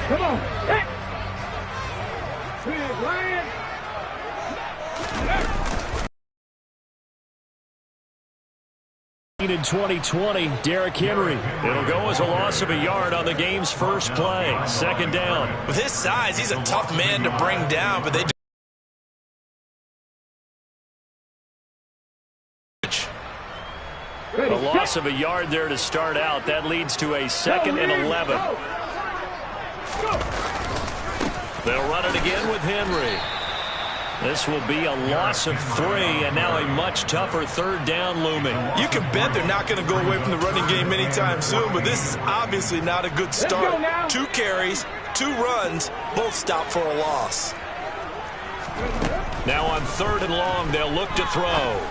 Come on. Hey. Ryan. In 2020, Derrick Henry. It'll go as a loss of a yard on the game's first play. 2nd down. With his size, he's a tough man to bring down, but they a loss of a yard there to start out. That leads to a 2nd and 11. They'll run it again with Henry. This will be a loss of 3, and now a much tougher 3rd down looming. You can bet they're not going to go away from the running game anytime soon, but this is obviously not a good start. 2 carries, 2 runs, both stopped for a loss. Now on 3rd and long, they'll look to throw.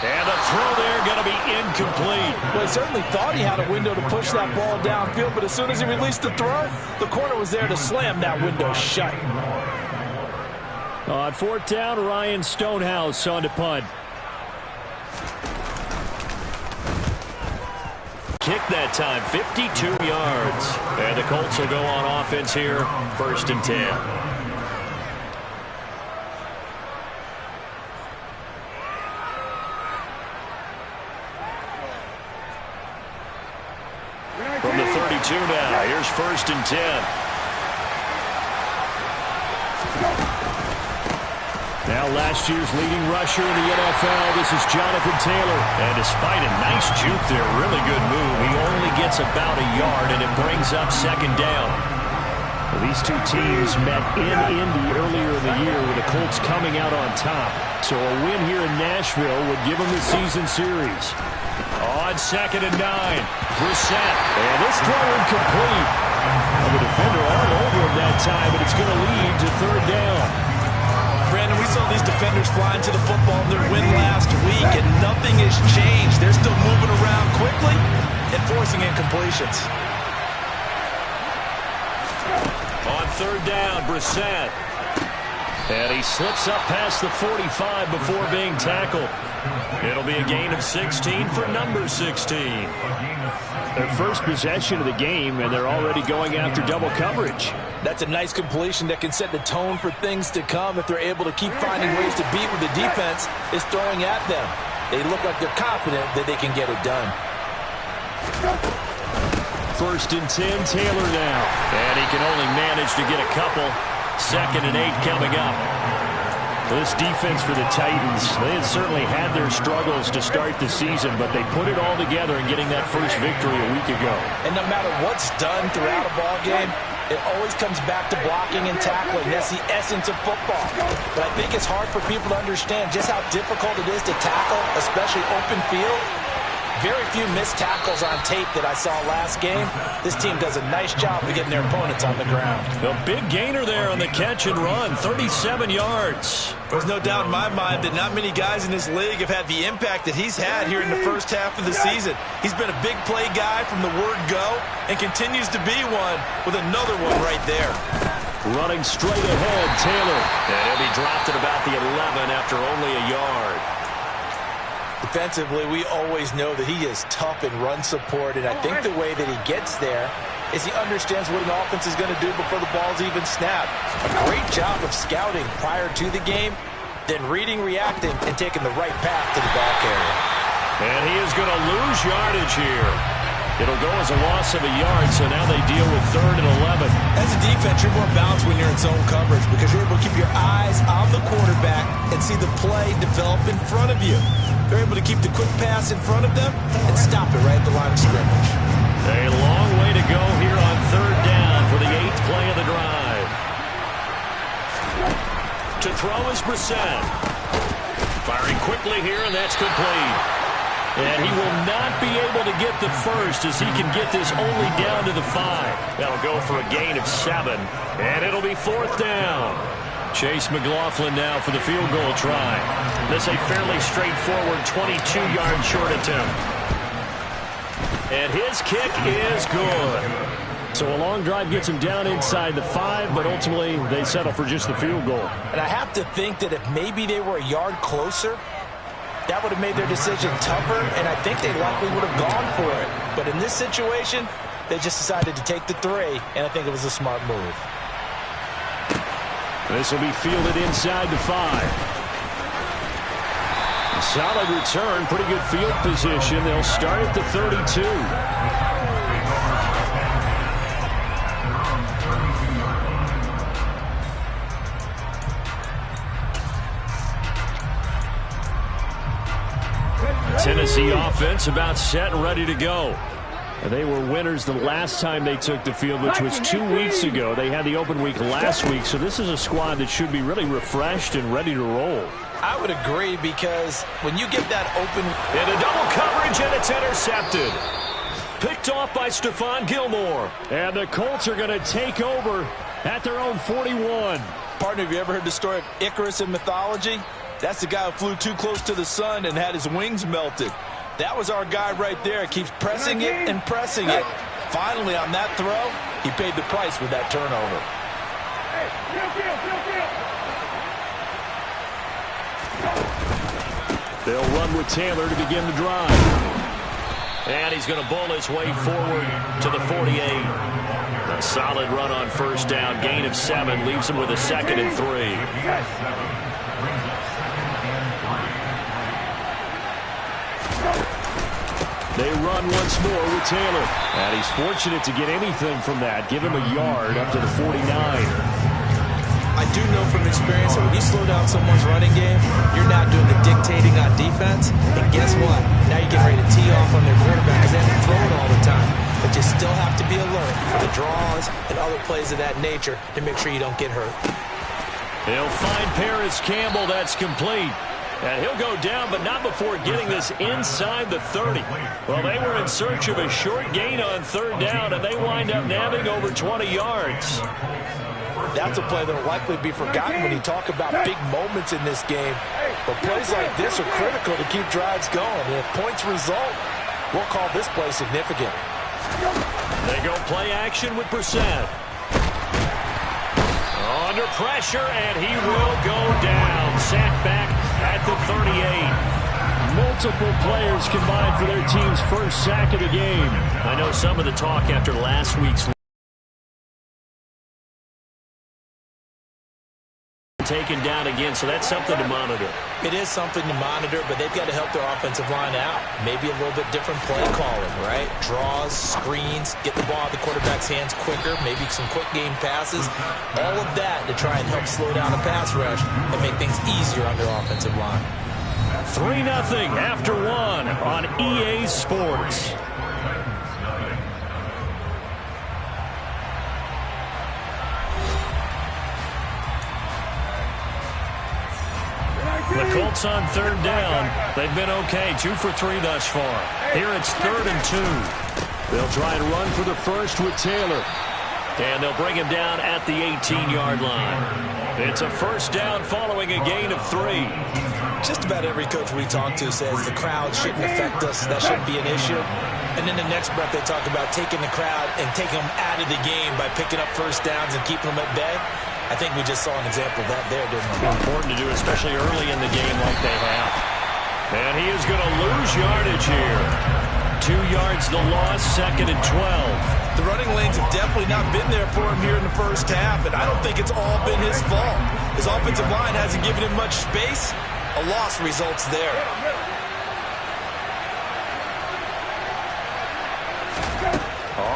And the throw there going to be incomplete. Well, he certainly thought he had a window to push that ball downfield, but as soon as he released the throw, the corner was there to slam that window shut. On 4th down, Ryan Stonehouse on to punt. Kick that time, 52 yards. And the Colts will go on offense here, 1st and 10. From the 32 now, here's 1st and 10. Now last year's leading rusher in the NFL, this is Jonathan Taylor. And despite a nice juke there, really good move, he only gets about a yard, and it brings up 2nd down. Well, these two teams met in Indy earlier in the year with the Colts coming out on top. So a win here in Nashville would give them the season series. On 2nd and 9, Brissett. And this throw incomplete. Well, the defender all over him that time, but it's going to lead to 3rd down. Brandon, we saw these defenders flying to the football in their win last week, and nothing has changed. They're still moving around quickly and forcing incompletions. On 3rd down, Brissett. And he slips up past the 45 before being tackled. It'll be a gain of 16 for number 16. Their first possession of the game, and they're already going after double coverage. That's a nice completion that can set the tone for things to come if they're able to keep finding ways to beat what the defense is throwing at them. They look like they're confident that they can get it done. 1st and 10, Taylor now. And he can only manage to get a couple. 2nd and 8 coming up. This defense for the Titans, they had certainly had their struggles to start the season, but they put it all together in getting that first victory a week ago. And no matter what's done throughout a ball game, it always comes back to blocking and tackling. That's the essence of football. But I think it's hard for people to understand just how difficult it is to tackle, especially open field. Very few missed tackles on tape that I saw last game. This team does a nice job of getting their opponents on the ground. A big gainer there on the catch and run, 37 yards. There's no doubt in my mind that not many guys in this league have had the impact that he's had here in the first half of the season. He's been a big play guy from the word go and continues to be one with another one right there. Running straight ahead, Taylor. And he'll be dropped at about the 11 after only a yard. Defensively, we always know that he is tough in run support, and I think the way that he gets there is he understands what an offense is going to do before the ball's even snapped. A great job of scouting prior to the game, then reading, reacting, and taking the right path to the ball carrier. And he is going to lose yardage here. It'll go as a loss of a yard, so now they deal with 3rd and 11. As a defense, you're more balanced when you're in zone coverage because you're able to keep your eyes on the quarterback and see the play develop in front of you. They're able to keep the quick pass in front of them and stop it right at the line of scrimmage. A long way to go here on 3rd down for the 8th play of the drive. To throw is Brissett. Firing quickly here, and that's complete. And he will not be able to get the first as he can get this only down to the 5. That'll go for a gain of 7. And it'll be 4th down. Chase McLaughlin now for the field goal try. This a fairly straightforward 22-yard short attempt. And his kick is good. So a long drive gets him down inside the 5, but ultimately they settle for just the field goal. And I have to think that if maybe they were a yard closer, that would have made their decision tougher, and I think they likely would have gone for it. But in this situation, They just decided to take the 3, and I think it was a smart move. This will be fielded inside the 5. A solid return, pretty good field position. They'll start at the 32. Tennessee offense about set and ready to go. They were winners the last time they took the field, which was 2 weeks ago. They had the open week last week, so this is a squad that should be really refreshed and ready to roll. I would agree, because when you get that open... Into double coverage, and it's intercepted. Picked off by Stephon Gilmore. And the Colts are going to take over at their own 41. Partner, have you ever heard the story of Icarus in mythology? That's the guy who flew too close to the sun and had his wings melted. That was our guy right there. Keeps pressing it and pressing it. Finally, on that throw, he paid the price with that turnover. They'll run with Taylor to begin the drive. And he's going to bowl his way forward to the 48. A solid run on first down. Gain of 7 leaves him with a 2nd and 3. They run once more with Taylor. And he's fortunate to get anything from that. Give him a yard up to the 49. I do know from experience that when you slow down someone's running game, you're not doing the dictating on defense. And guess what? Now you're getting ready to tee off on their quarterback because they have to throw it all the time. But you still have to be alert for the draws and other plays of that nature to make sure you don't get hurt. They'll find Paris Campbell. That's complete. And he'll go down, but not before getting this inside the 30. Well, they were in search of a short gain on 3rd down, and they wind up nabbing over 20 yards. That's a play that will likely be forgotten when you talk about big moments in this game. But plays like this are critical to keep drives going. And if points result, we'll call this play significant. They go play action with Brissett. Under pressure, and he will go down. Sacked back at the 38. Multiple players combined for their team's first sack of the game. I know some of the talk after last week's taken down again, so that's something to monitor. It is something to monitor, but they've got to help their offensive line out. Maybe a little bit different play calling, right? Draws, screens, get the ball out of the quarterback's hands quicker, maybe some quick game passes. All of that to try and help slow down the pass rush and make things easier on their offensive line. 3-0 after 1 on EA Sports. The Colts on 3rd down. They've been okay. 2 for 3 thus far. Here it's 3rd and 2. They'll try and run for the first with Taylor. And they'll bring him down at the 18-yard line. It's a first down following a gain of 3. Just about every coach we talk to says the crowd shouldn't affect us. That shouldn't be an issue. And then the next breath they talk about taking the crowd and taking them out of the game by picking up first downs and keeping them at bay. I think we just saw an example of that there, didn't we? Important to do, especially early in the game like they have. And he is going to lose yardage here. 2 yards the loss, 2nd and 12. The running lanes have definitely not been there for him here in the first half, and I don't think it's all been his fault. His offensive line hasn't given him much space. A loss results there.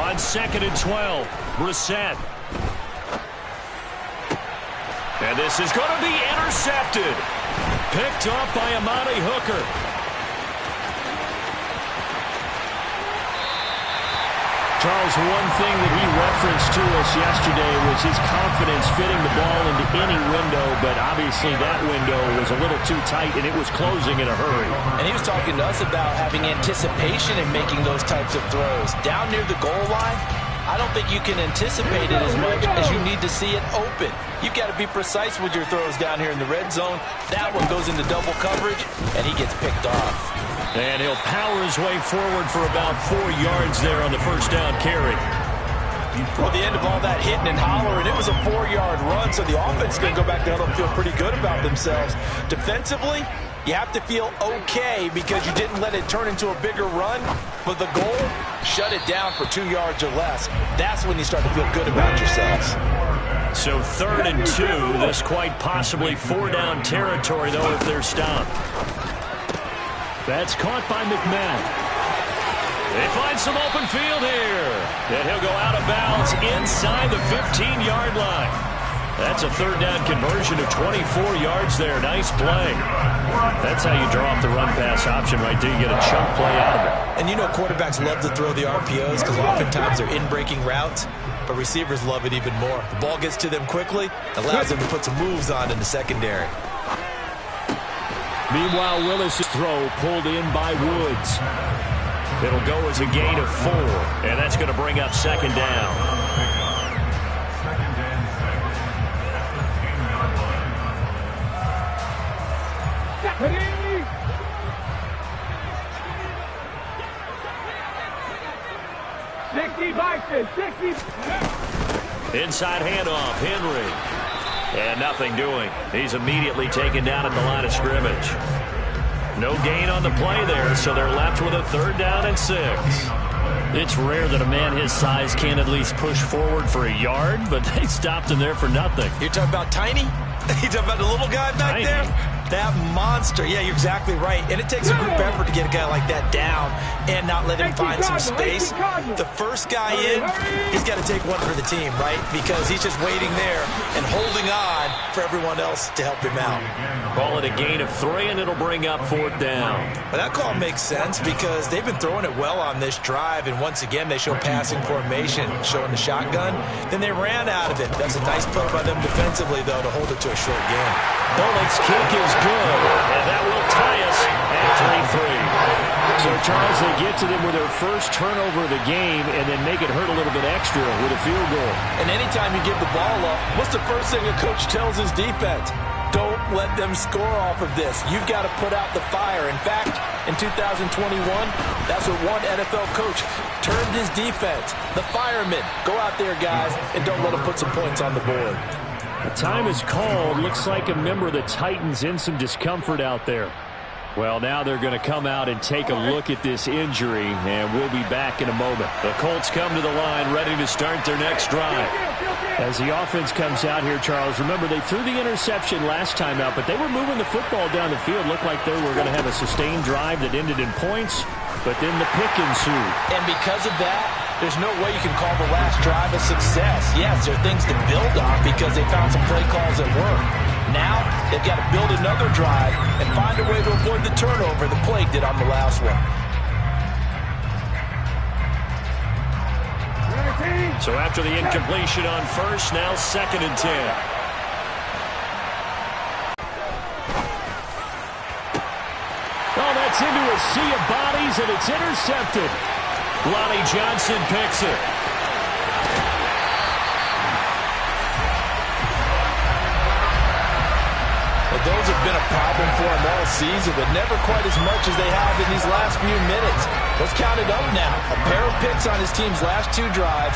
On 2nd and 12, Brissett. And this is going to be intercepted. Picked off by Amani Hooker. Charles, one thing that he referenced to us yesterday was his confidence fitting the ball into any window, but obviously that window was a little too tight, and it was closing in a hurry. And he was talking to us about having anticipation in making those types of throws. Down near the goal line, I don't think you can anticipate it as much as you need to see it open. You've got to be precise with your throws down here in the red zone. That one goes into double coverage, and he gets picked off. And he'll power his way forward for about 4 yards there on the first down carry. Well, the end of all that hitting and hollering, it was a 4-yard run, so the offense is going to go back down and feel pretty good about themselves. Defensively, you have to feel okay because you didn't let it turn into a bigger run. But the goal, shut it down for 2 yards or less. That's when you start to feel good about yourselves. So 3rd and 2. This quite possibly 4-down territory, though, if they're stopped. That's caught by McMahon. They find some open field here. And he'll go out of bounds inside the 15-yard line. That's a 3rd down conversion of 24 yards there. Nice play. That's how you draw up the run-pass option right there. You get a chunk play out of it. And you know quarterbacks love to throw the RPOs because oftentimes they're in-breaking routes, but receivers love it even more. The ball gets to them quickly, allows them to put some moves on in the secondary. Meanwhile, Willis' throw pulled in by Woods. It'll go as a gain of 4, and that's going to bring up 2nd down. Inside handoff, Henry. And nothing doing. He's immediately taken down at the line of scrimmage. No gain on the play there, so they're left with a 3rd down and 6. It's rare that a man his size can at least push forward for a yard, but they stopped him there for nothing. You're talking about Tiny? You're talking about the little guy back there? That monster. Yeah, you're exactly right. And it takes a group effort to get a guy like that down and not let him find some space. The first guy in, he's got to take one for the team, right? Because he's just waiting there and holding on for everyone else to help him out. Call it a gain of 3, and it'll bring up 4th down. Well, that call makes sense because they've been throwing it well on this drive, and once again, they show passing formation, showing the shotgun. Then they ran out of it. That's a nice play by them defensively, though, to hold it to a short game. Bullock's kick is good, and that will tie us at 3-3. So, Charles, they get to them with their first turnover of the game and then make it hurt a little bit extra with a field goal. And anytime you give the ball up, what's the first thing a coach tells his defense? Don't let them score off of this. You've got to put out the fire. In fact, in 2021, that's what one NFL coach termed his defense. The firemen. Go out there, guys, and don't let them put some points on the board. The time is called. Looks like a member of the Titans in some discomfort out there. Well, now they're going to come out and take a look at this injury, and we'll be back in a moment. The Colts come to the line ready to start their next drive. As the offense comes out here, Charles, remember they threw the interception last time out, but they were moving the football down the field. Looked like they were going to have a sustained drive that ended in points, but then the pick ensued. And because of that, there's no way you can call the last drive a success. Yes, there are things to build on because they found some play calls that work. Now, they've got to build another drive and find a way to avoid the turnover the Plague did on the last one. So after the incompletion on first, now 2nd and 10. Oh, that's into a sea of bodies, and it's intercepted. Lonnie Johnson picks it. Well, those have been a problem for him all season, but never quite as much as they have in these last few minutes. Let's count it up now. A pair of picks on his team's last 2 drives.